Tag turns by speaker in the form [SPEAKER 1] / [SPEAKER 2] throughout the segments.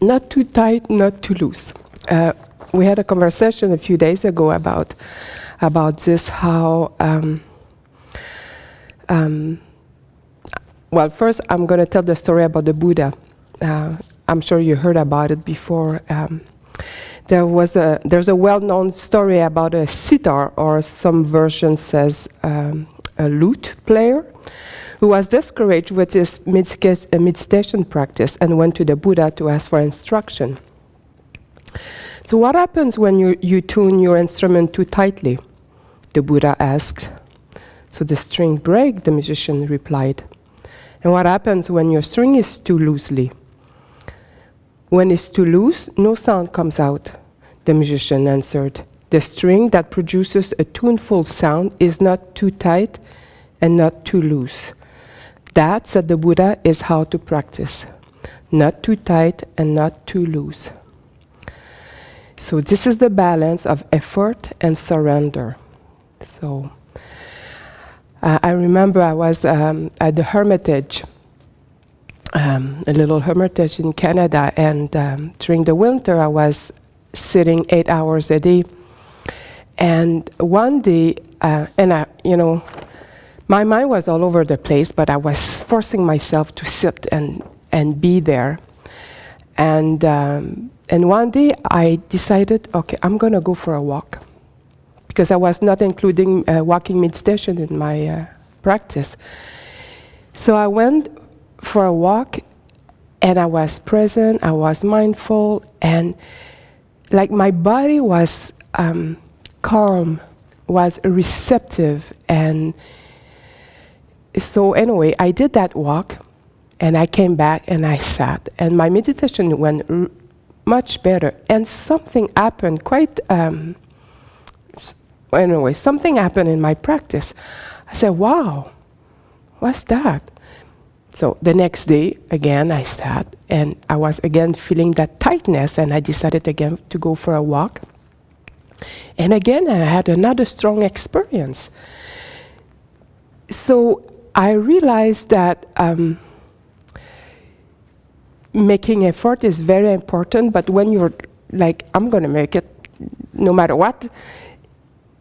[SPEAKER 1] Not too tight, not too loose. We had a conversation a few days ago about this, how well, first I'm going to tell the story about the Buddha. I'm sure you heard about it before. There's a well-known story about a sitar, or some version says a lute player, who was discouraged with his meditation practice and went to the Buddha to ask for instruction. So what happens when you tune your instrument too tightly? The Buddha asked. So the string breaks, the musician replied. And what happens when your string is too loosely? When it's too loose, no sound comes out, the musician answered. The string that produces a tuneful sound is not too tight and not too loose. That, said the Buddha, is how to practice. Not too tight and not too loose. So this is the balance of effort and surrender. So I remember I was at the Hermitage, a little hermitage in Canada, and during the winter I was sitting 8 hours a day. And one day, my mind was all over the place, but I was forcing myself to sit and be there. And one day I decided, okay, I'm going to go for a walk, because I was not including walking meditation in my practice. So I went for a walk, and I was present, I was mindful, and like my body was calm, was receptive. And so anyway, I did that walk, and I came back and I sat, and my meditation went much better. And something happened something happened in my practice. I said, wow, what's that? So the next day, again, I sat, and I was again feeling that tightness, and I decided again to go for a walk. And again, I had another strong experience. So I realized that making effort is very important, but when you're like, I'm going to make it no matter what,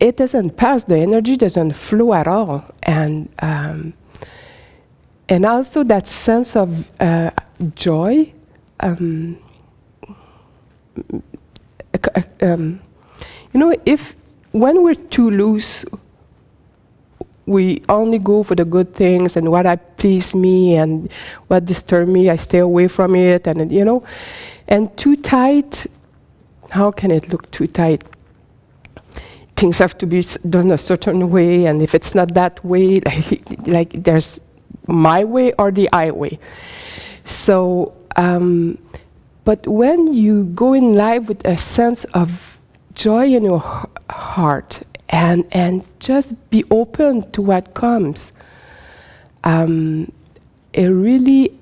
[SPEAKER 1] it doesn't pass, the energy doesn't flow at all. And also that sense of joy, when we're too loose, we only go for the good things, and what please me and what disturb me, I stay away from it, and too tight, how can it look too tight? Things have to be done a certain way, and if it's not that way, like there's my way or the highway. So, but when you go in life with a sense of joy in your heart, and just be open to what comes, it really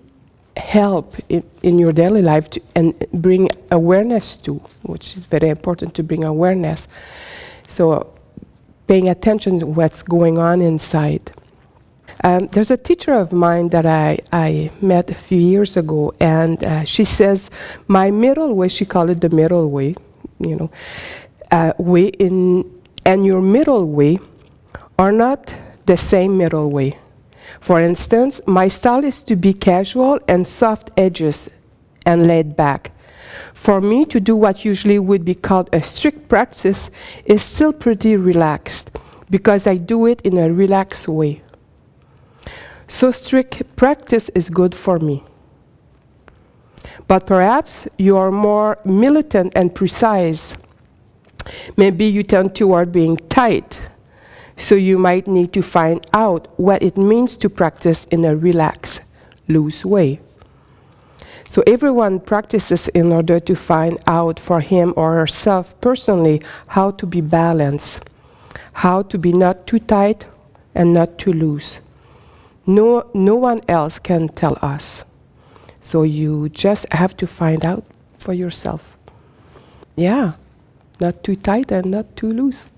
[SPEAKER 1] help in your daily life and bring awareness to, which is very important to bring awareness. So paying attention to what's going on inside. There's a teacher of mine that I met a few years ago, and she says, my middle way, she called it the middle way, way and your middle way are not the same middle way. For instance, my style is to be casual and soft edges and laid back. For me to do what usually would be called a strict practice is still pretty relaxed, because I do it in a relaxed way. So strict practice is good for me. But perhaps you are more militant and precise. Maybe you tend toward being tight, so you might need to find out what it means to practice in a relaxed, loose way. So everyone practices in order to find out for him or herself personally how to be balanced, how to be not too tight and not too loose. No one else can tell us. So you just have to find out for yourself. Yeah, not too tight and not too loose.